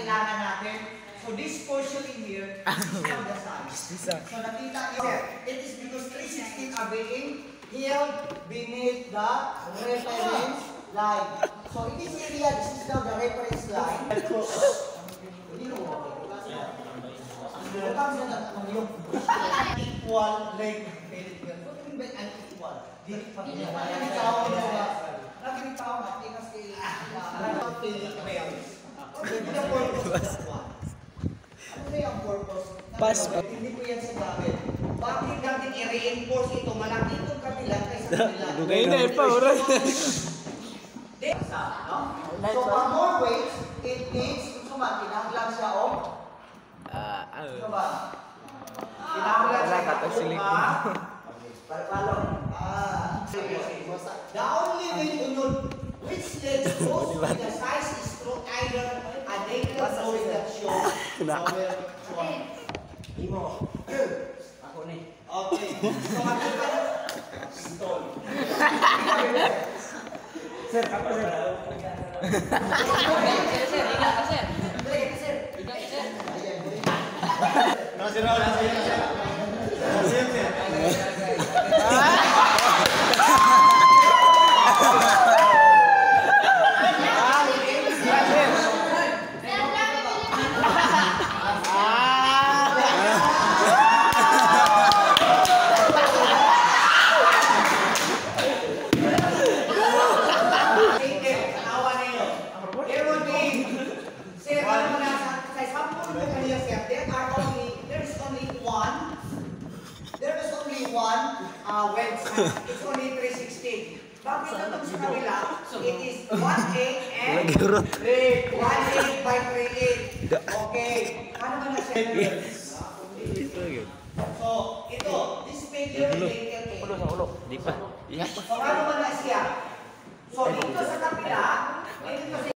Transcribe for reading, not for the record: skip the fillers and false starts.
kailangan natin. So this portion in here is from the size. So nakita niyo, it is because 316 are being held beneath the reference line. So in this area, this is now the reference line. Equal length. Unequal. Pas. Hindi ko yan sa gamit. Bakit natin i-reinforce ito? Malaki itong kabila kaysa kabila. Dugay na pa, oras. So, for more weight, it needs, kinahanglan siya o? Ano ba? Kinahanglan siya the only way to know which leg goes with the size is through either a naked drawing that shows Imo. Ako ni. Okay. So makita niyo. Stone. Sir, apa sir? It's only 316. Bakit ito sa kabila? It is 1/8 and 1/8 by 3/8. Okay. Ano ba na siya? So, ito. This figure is naked. Di pa. So, ano ba na siya? So, dito sa kabila, ito